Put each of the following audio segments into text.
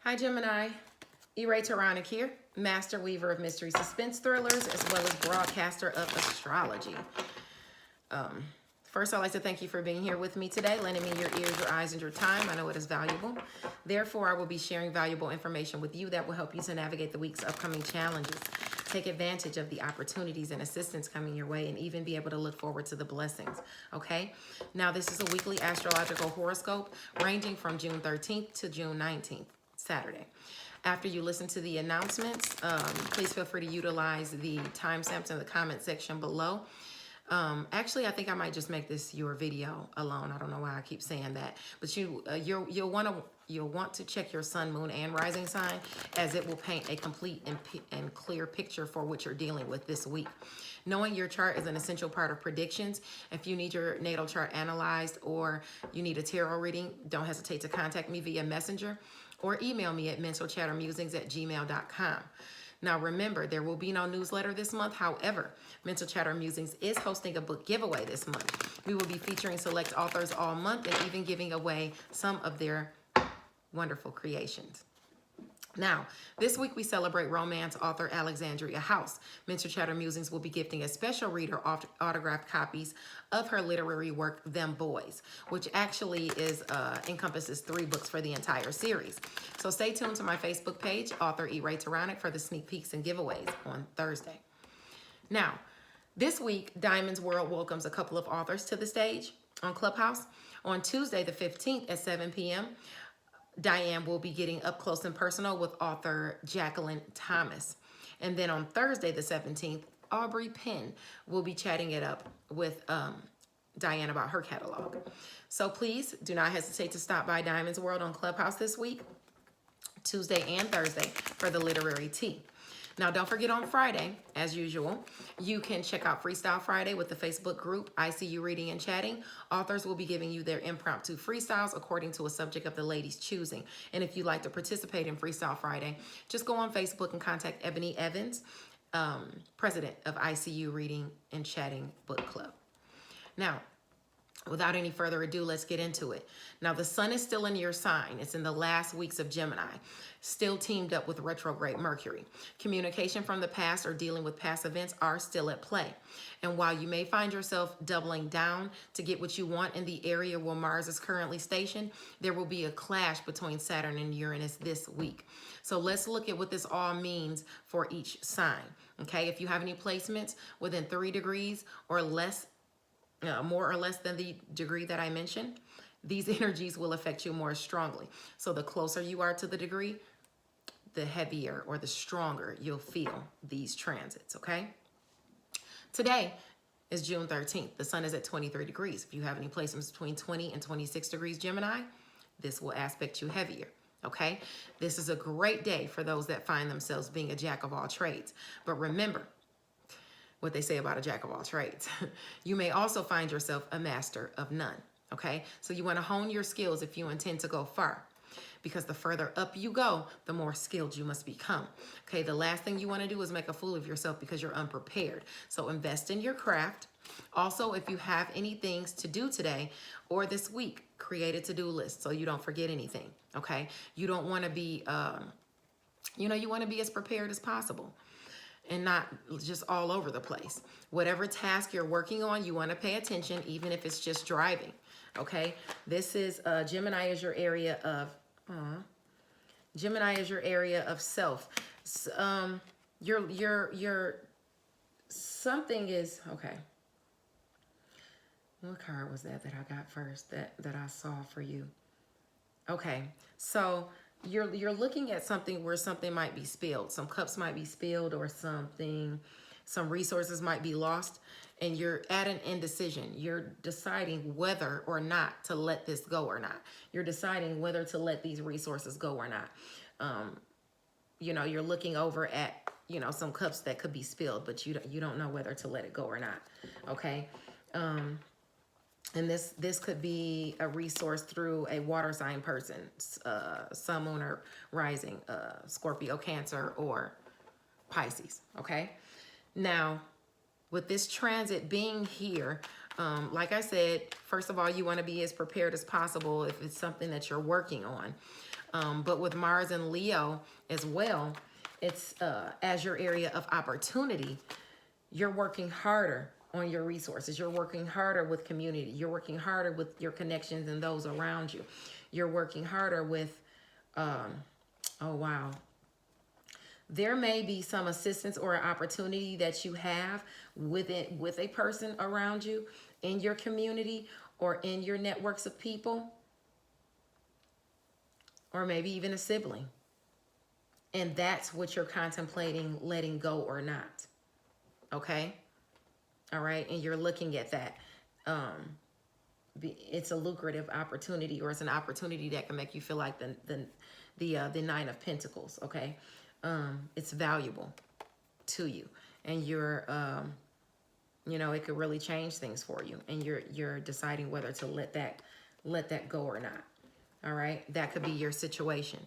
Hi Gemini, E-Ray Taronic here, master weaver of mystery suspense thrillers as well as broadcaster of astrology. First, I'd like to thank you for being here with me today, lending me your ears, your eyes, and your time. I know it is valuable. Therefore, I will be sharing valuable information with you that will help you to navigate the week's upcoming challenges, take advantage of the opportunities and assistance coming your way, and even be able to look forward to the blessings, okay? Now, this is a weekly astrological horoscope ranging from June 13th to June 19th, Saturday. After you listen to the announcements, please feel free to utilize the timestamps in the comment section below. Actually, I think I might just make this your video alone. I don't know why I keep saying that, but you'll want to check your sun, moon, and rising sign, as it will paint a complete and clear picture for what you're dealing with this week. Knowing your chart is an essential part of predictions. If you need your natal chart analyzed or you need a tarot reading, don't hesitate to contact me via messenger or email me at mentalchattermusings@gmail.com. Now remember, there will be no newsletter this month. However, Mental Chatter Musings is hosting a book giveaway this month. We will be featuring select authors all month and even giving away some of their wonderful creations. Now, this week we celebrate romance author Alexandria House. Mental Chatter Musings will be gifting a special reader autographed copies of her literary work, Them Boys, which actually encompasses 3 books for the entire series. So stay tuned to my Facebook page, author E-Ray Taronic, for the sneak peeks and giveaways on Thursday. Now, this week, Diamond's World welcomes a couple of authors to the stage on Clubhouse. On Tuesday, the 15th at 7 p.m., Diane will be getting up close and personal with author Jacqueline Thomas. And then on Thursday, the 17th, Aubrey Penn will be chatting it up with Diane about her catalog. So please do not hesitate to stop by Diamond's World on Clubhouse this week, Tuesday and Thursday, for the literary tea. Now, don't forget on Friday, as usual, you can check out Freestyle Friday with the Facebook group, ICU Reading and Chatting. Authors will be giving you their impromptu freestyles according to a subject of the ladies' choosing. And if you'd like to participate in Freestyle Friday, just go on Facebook and contact Ebony Evans, president of ICU Reading and Chatting Book Club. Now, without any further ado, let's get into it. Now, the sun is still in your sign. It's in the last weeks of Gemini, still teamed up with retrograde Mercury. Communication from the past or dealing with past events are still at play. And while you may find yourself doubling down to get what you want in the area where Mars is currently stationed, there will be a clash between Saturn and Uranus this week. So let's look at what this all means for each sign. Okay, if you have any placements within 3 degrees or less, more or less than the degree that I mentioned, these energies will affect you more strongly. So the closer you are to the degree, the heavier or the stronger you'll feel these transits, okay? Today is June 13th. The sun is at 23 degrees. If you have any placements between 20 and 26 degrees Gemini, this will aspect you heavier, okay? This is a great day for those that find themselves being a jack of all trades. But remember what they say about a jack of all trades. You may also find yourself a master of none, okay? So you want to hone your skills if you intend to go far, because the further up you go, the more skilled you must become, okay? The last thing you want to do is make a fool of yourself because you're unprepared. So invest in your craft. Also, if you have any things to do today or this week, create a to-do list so you don't forget anything, okay? You don't want to be, you want to be as prepared as possible and not just all over the place. Whatever task you're working on, you want to pay attention, even if it's just driving, okay? This is, Gemini is your area of, Gemini is your area of self. Something is, okay. What card was that I got first that I saw for you? Okay, so you're looking at something where something might be spilled. Some cups might be spilled or something. Some resources might be lost, and you're at an indecision. You're deciding whether or not to let this go or not. You're deciding whether to let these resources go or not. You're looking over at, some cups that could be spilled, but you don't know whether to let it go or not. Okay. And this could be a resource through a water sign person, sun, moon, or rising, Scorpio, Cancer, or Pisces, okay? Now, with this transit being here, like I said, first of all, you want to be as prepared as possible if it's something that you're working on. But with Mars and Leo as well, it's as your area of opportunity, you're working harder on your resources. You're working harder with community. You're working harder with your connections and those around you. You're working harder with, oh wow. There may be some assistance or an opportunity that you have with a person around you in your community or in your networks of people, or maybe even a sibling. And that's what you're contemplating letting go or not. Okay? All right? And you're looking at that. It's a lucrative opportunity, or it's an opportunity that can make you feel like the Nine of Pentacles. Okay? It's valuable to you, and you're it could really change things for you, and you're deciding whether to let that go or not. All right, that could be your situation.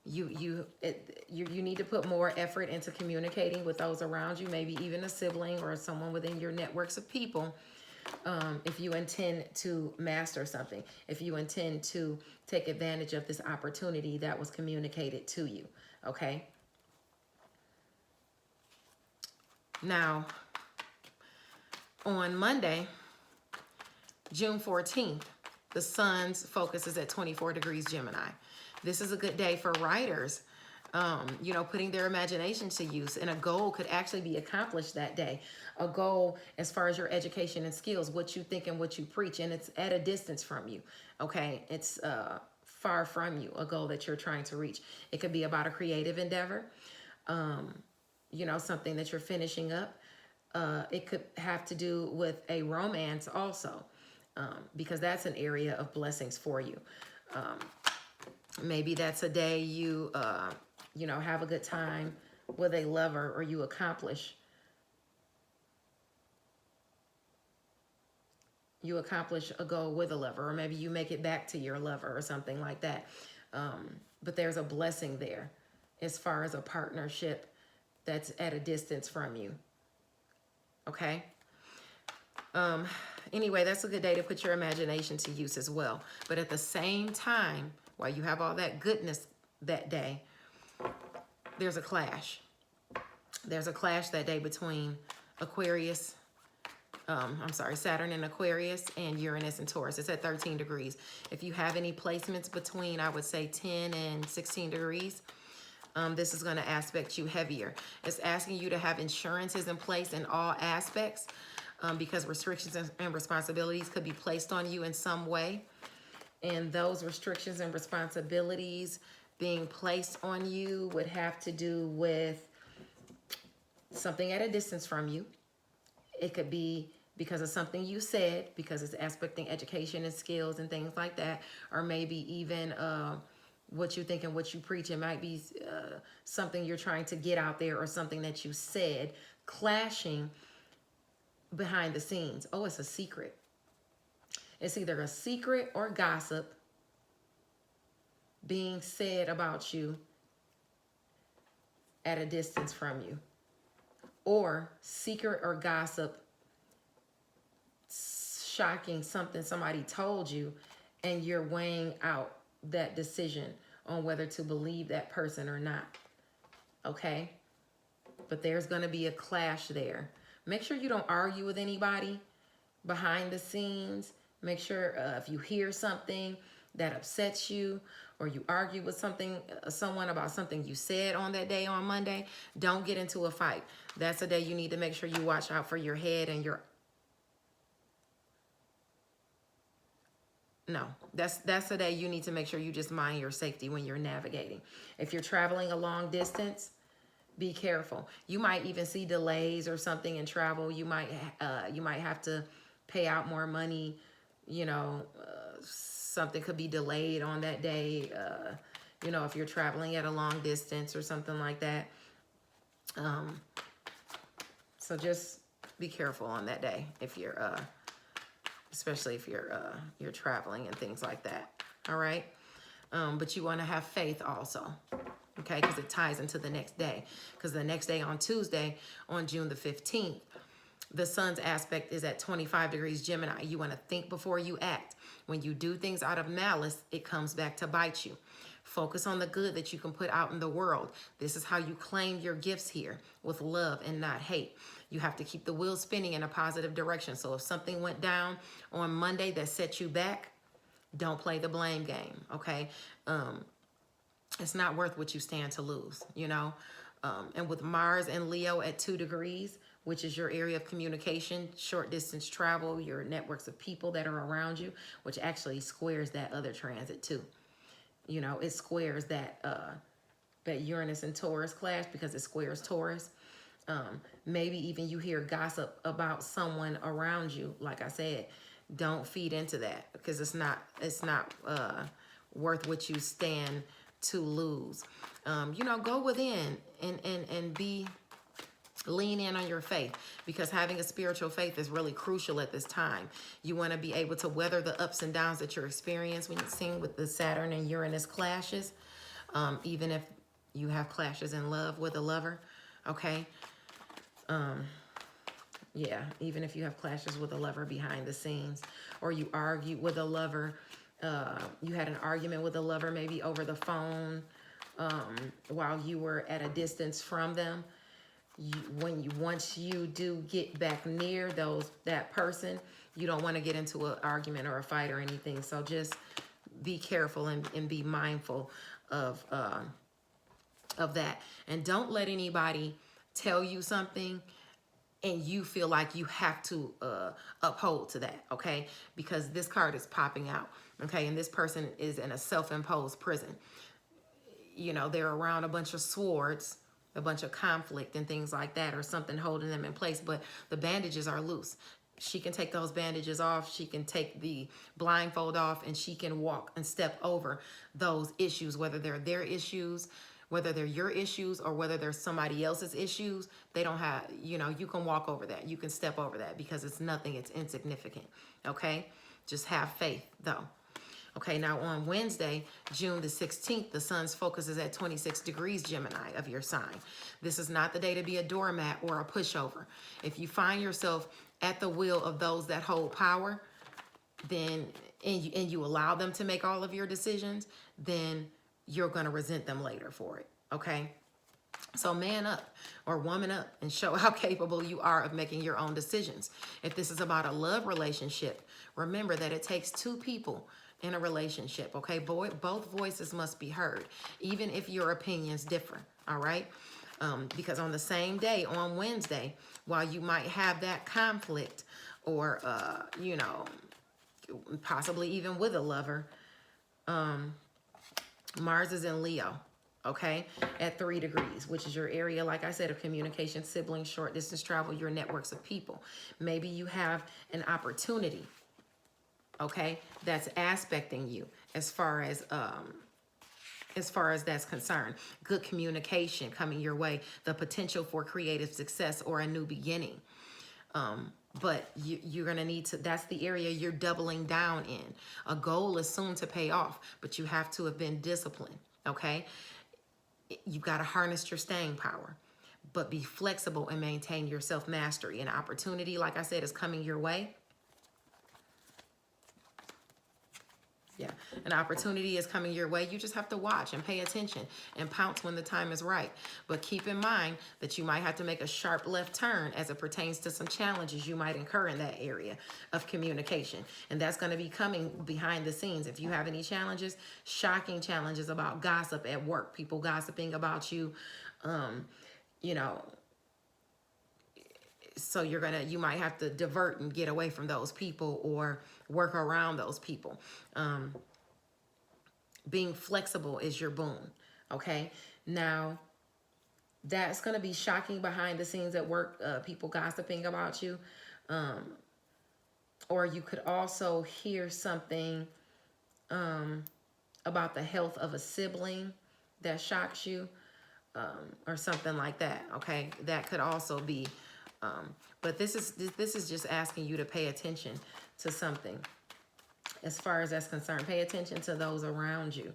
You need to put more effort into communicating with those around you, maybe even a sibling or someone within your networks of people. If you intend to master something, if you intend to take advantage of this opportunity that was communicated to you, okay? Now, on Monday, June 14th, the sun's focus is at 24 degrees Gemini. This is a good day for writers, putting their imagination to use, and a goal could actually be accomplished that day. A goal as far as your education and skills, what you think and what you preach, and it's at a distance from you, okay? It's far from you, a goal that you're trying to reach. It could be about a creative endeavor, something that you're finishing up. It could have to do with a romance also, because that's an area of blessings for you. Maybe that's a day you have a good time with a lover, or you accomplish a goal with a lover, or maybe you make it back to your lover or something like that. But there's a blessing there as far as a partnership that's at a distance from you. Okay? Anyway, that's a good day to put your imagination to use as well. But at the same time, while you have all that goodness that day, there's a clash. There's a clash that day between Saturn and Aquarius, and Uranus and Taurus. It's at 13 degrees. If you have any placements between, I would say, 10 and 16 degrees, this is going to aspect you heavier. It's asking you to have insurances in place in all aspects, because restrictions and responsibilities could be placed on you in some way. And those restrictions and responsibilities being placed on you would have to do with something at a distance from you. It could be because of something you said, because it's aspecting education and skills and things like that, or maybe even what you think and what you preach. It might be something you're trying to get out there, or something that you said clashing behind the scenes. Oh, it's a secret. It's either a secret or gossip being said about you at a distance from you, or secret or gossip shocking something somebody told you, and you're weighing out that decision on whether to believe that person or not. Okay? But there's going to be a clash there. Make sure you don't argue with anybody behind the scenes. Make sure if you hear something that upsets you, or you argue with someone about something you said on that day on Monday, don't get into a fight. That's a day you need to make sure you watch out for your head and your... No, that's a day you need to make sure you just mind your safety when you're navigating. If you're traveling a long distance, be careful. You might even see delays or something in travel. You might have to pay out more money. Something could be delayed on that day. If you're traveling at a long distance or something like that. So just be careful on that day if you're, especially if you're traveling and things like that. All right. But you want to have faith also. Okay, because it ties into the next day. Because the next day on Tuesday, on June the 15th, The sun's aspect is at 25 degrees Gemini. You want to think before you act. When you do things out of malice, it comes back to bite you. Focus on the good that you can put out in the world. This is how you claim your gifts here, with love and not hate. You have to keep the wheel spinning in a positive direction. So if something went down on Monday that set you back, don't play the blame game, okay? It's not worth what you stand to lose, you know? And with Mars and Leo at 2 degrees, which is your area of communication, short distance travel, your networks of people that are around you, which actually squares that other transit too. You know, it squares that that Uranus and Taurus clash because it squares Taurus. Maybe even you hear gossip about someone around you. Like I said, don't feed into that because it's not worth what you stand to lose. You know, go within and lean in on your faith, because having a spiritual faith is really crucial at this time. You want to be able to weather the ups and downs that you're experiencing when you're seeing with the Saturn and Uranus clashes, even if you have clashes in love with a lover, okay? Yeah, even if you have clashes with a lover behind the scenes, or you argue with a lover, you had an argument with a lover maybe over the phone while you were at a distance from them. Once you do get back near that person, you don't want to get into an argument or a fight or anything. So just be careful and be mindful of that, and don't let anybody tell you something and you feel like you have to uphold to that, okay? Because this card is popping out, okay? And this person is in a self-imposed prison. You know, they're around a bunch of swords, a bunch of conflict and things like that, or something holding them in place, but the bandages are loose. She can take those bandages off. She can take the blindfold off, and she can walk and step over those issues, whether they're their issues, whether they're your issues, or whether they're somebody else's issues. They don't have, you know, you can walk over that. You can step over that because it's nothing. It's insignificant, okay? Just have faith, though. Okay, now on Wednesday, June the 16th, the sun's focus is at 26 degrees Gemini of your sign. This is not the day to be a doormat or a pushover. If you find yourself at the will of those that hold power, then and you allow them to make all of your decisions, then you're going to resent them later for it, okay? So man up or woman up and show how capable you are of making your own decisions. If this is about a love relationship, remember that it takes two people in a relationship, okay? Both voices must be heard, even if your opinions differ, all right? Because on the same day, on Wednesday, while you might have that conflict or, you know, possibly even with a lover, Mars is in Leo, okay, at 3 degrees, which is your area, like I said, of communication, siblings, short distance travel, your networks of people. Maybe you have an opportunity, okay, that's aspecting you as far as that's concerned. Good communication coming your way, the potential for creative success or a new beginning. But you're going to need to, that's the area you're doubling down in. A goal is soon to pay off, but you have to have been disciplined, okay? You've got to harness your staying power, but be flexible and maintain your self-mastery. An opportunity, like I said, is coming your way. Yeah, an opportunity is coming your way. You just have to watch and pay attention and pounce when the time is right. But keep in mind that you might have to make a sharp left turn as it pertains to some challenges you might incur in that area of communication. And that's going to be coming behind the scenes. If you have any challenges, shocking challenges about gossip at work, people gossiping about you, you know, so you might have to divert and get away from those people or work around those people. Being flexible is your boon, okay? Now, that's going to be shocking behind the scenes at work, people gossiping about you. Or you could also hear something about the health of a sibling that shocks you, or something like that, okay? That could also be, but this is just asking you to pay attention to something. As far as that's concerned, pay attention to those around you,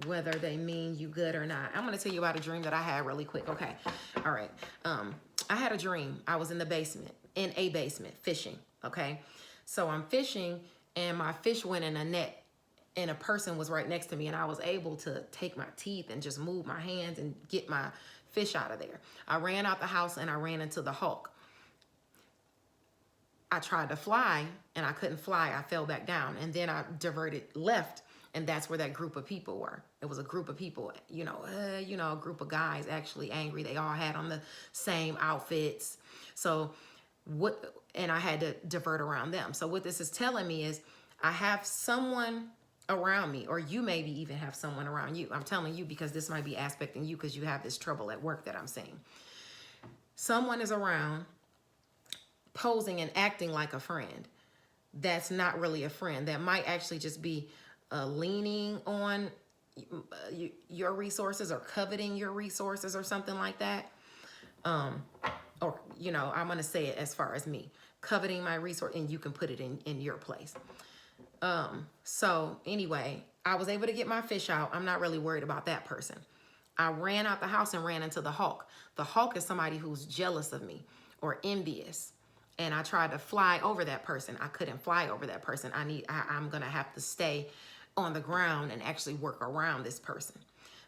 whether they mean you good or not. I'm going to tell you about a dream that I had really quick. Okay. All right. I had a dream. I was in the basement, in a basement, fishing, okay? So I'm fishing, and my fish went in a net, and a person was right next to me, and I was able to take my teeth and just move my hands and get my fish out of there. I ran out the house, and I ran into the Hulk. I tried to fly, and I couldn't fly. I fell back down, and then I diverted left, and that's where that group of people were. It was a group of people, a group of guys actually angry. They all had on the same outfits. So and I had to divert around them. So what this is telling me is I have someone around me, or you maybe even have someone around you. I'm telling you because this might be aspecting you because you have this trouble at work that I'm seeing. Someone is around posing and acting like a friend that's not really a friend, that might actually just be leaning on your resources or coveting your resources or something like that. Or, I'm going to say it as far as me, coveting my resource, and you can put it in your place. So anyway, I was able to get my fish out. I'm not really worried about that person. I ran out the house and ran into the Hulk. The Hulk is somebody who's jealous of me or envious. And I tried to fly over that person. I couldn't fly over that person. I'm going to have to stay on the ground and actually work around this person.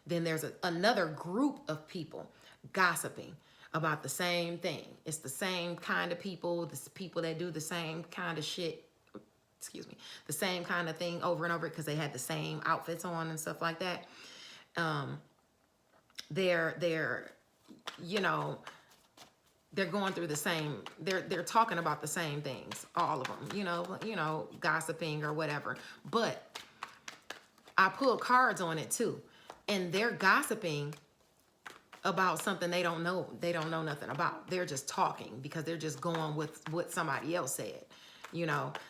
Then there's another group of people gossiping about the same thing. It's the same kind of people, the people that do the same kind of shit, the same kind of thing over and over because they had the same outfits on and stuff like that. They're going through the same, they're talking about the same things, all of them, gossiping or whatever. But I pulled cards on it too. And they're gossiping about something they don't know nothing about. They're just talking because they're just going with what somebody else said,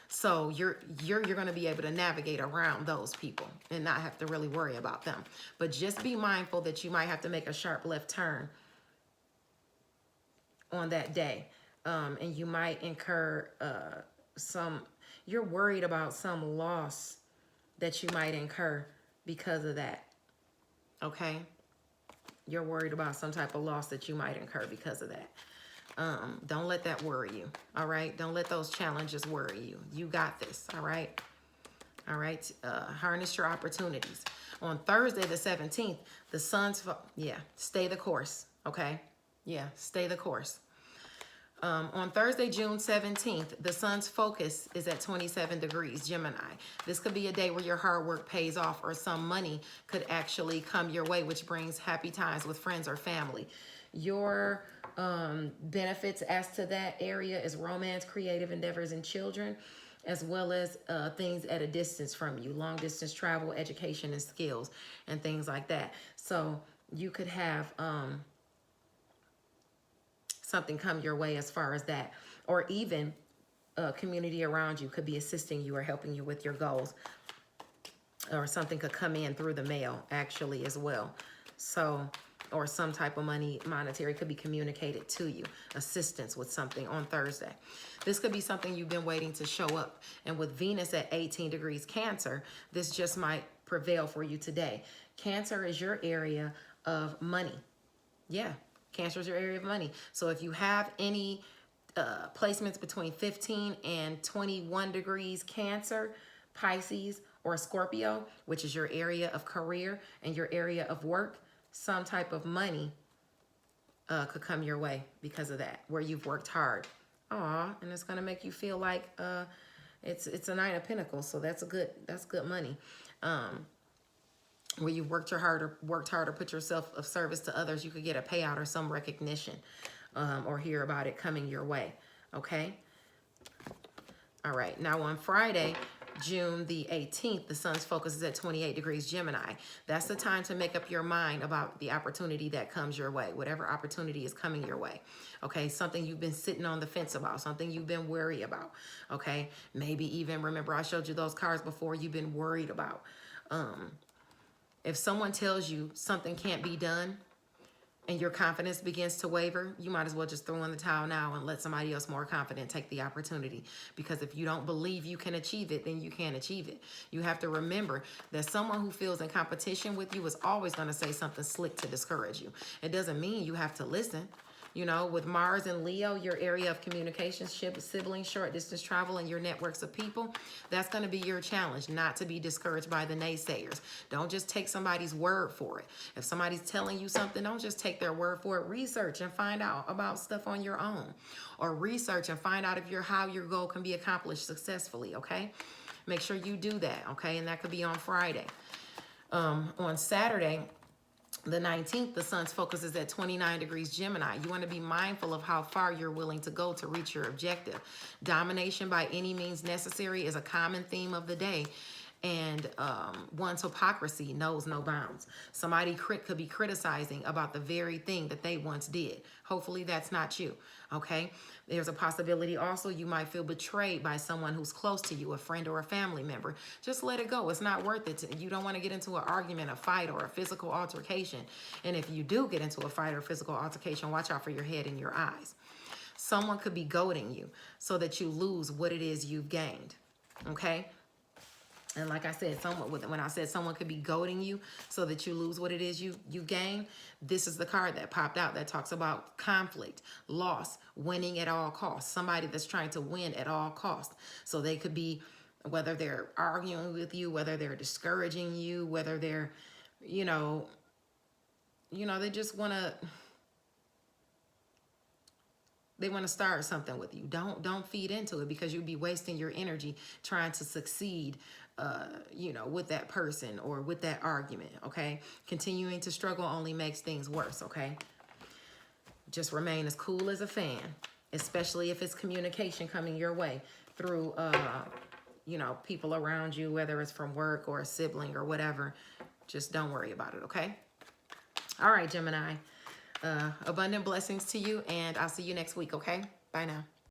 So you're going to be able to navigate around those people and not have to really worry about them. But just be mindful that you might have to make a sharp left turn on that day. And you might incur you're worried about some loss that you might incur because of that. Okay? You're worried about some type of loss that you might incur because of that. Don't let that worry you. All right? Don't let those challenges worry you. You got this. All right? All right? Harness your opportunities. On Thursday the 17th, the sun's... stay the course. Okay? Yeah, stay the course. On Thursday, June 17th, the sun's focus is at 27 degrees, Gemini. This could be a day where your hard work pays off or some money could actually come your way, which brings happy times with friends or family. Your benefits as to that area is romance, creative endeavors, and children, as well as things at a distance from you, long distance travel, education, and skills, and things like that. So you could have... something come your way as far as that, or even a community around you could be assisting you or helping you with your goals, or something could come in through the mail actually as well. So, or some type of monetary could be communicated to you, assistance with something on Thursday. This could be something you've been waiting to show up. And with Venus at 18 degrees Cancer, this just might prevail for you today. Cancer is your area of money. Yeah. Cancer is your area of money. So if you have any placements between 15 and 21 degrees Cancer, Pisces, or Scorpio, which is your area of career and your area of work, some type of money could come your way because of that, where you've worked hard. And it's going to make you feel like it's a Nine of Pentacles, so that's good money. Where you've worked hard or put yourself of service to others, you could get a payout or some recognition, or hear about it coming your way. Okay? All right. Now on Friday, June the 18th, the sun's focus is at 28 degrees Gemini. That's the time to make up your mind about the opportunity that comes your way, whatever opportunity is coming your way. Okay? Something you've been sitting on the fence about, something you've been worried about. Okay? Maybe even, remember I showed you those cards before, you've been worried about. If someone tells you something can't be done and your confidence begins to waver, you might as well just throw in the towel now and let somebody else more confident take the opportunity. Because if you don't believe you can achieve it, then you can't achieve it. You have to remember that someone who feels in competition with you is always going to say something slick to discourage you. It doesn't mean you have to listen. You know, with Mars and Leo, your area of communication, siblings, short distance travel, and your networks of people, that's going to be your challenge, not to be discouraged by the naysayers. Don't just take somebody's word for it. If somebody's telling you something, don't just take their word for it. Research and find out about stuff on your own, or research and find out if how your goal can be accomplished successfully, okay? Make sure you do that, okay? And that could be on Friday. On Saturday, the 19th, the sun's focus is at 29 degrees Gemini. You want to be mindful of how far you're willing to go to reach your objective. Domination by any means necessary is a common theme of the day. And one's hypocrisy knows no bounds. Somebody could be criticizing about the very thing that they once did. Hopefully that's not you, okay? There's a possibility also you might feel betrayed by someone who's close to you, a friend or a family member. Just let it go. It's not worth it. You don't want to get into an argument, a fight, or a physical altercation. And if you do get into a fight or physical altercation, watch out for your head and your eyes. Someone could be goading you so that you lose what it is you've gained, okay? And like I said, when I said someone could be goading you so that you lose what it is you gain, this is the card that popped out that talks about conflict, loss, winning at all costs. Somebody that's trying to win at all costs. So they could be, whether they're arguing with you, whether they're discouraging you, whether they're, they just want to... They want to start something with you. Don't feed into it, because you'll be wasting your energy trying to succeed, with that person or with that argument, okay? Continuing to struggle only makes things worse, okay? Just remain as cool as a fan, especially if it's communication coming your way through, people around you, whether it's from work or a sibling or whatever. Just don't worry about it, okay? All right, Gemini. Abundant blessings to you, and I'll see you next week, okay? Bye now.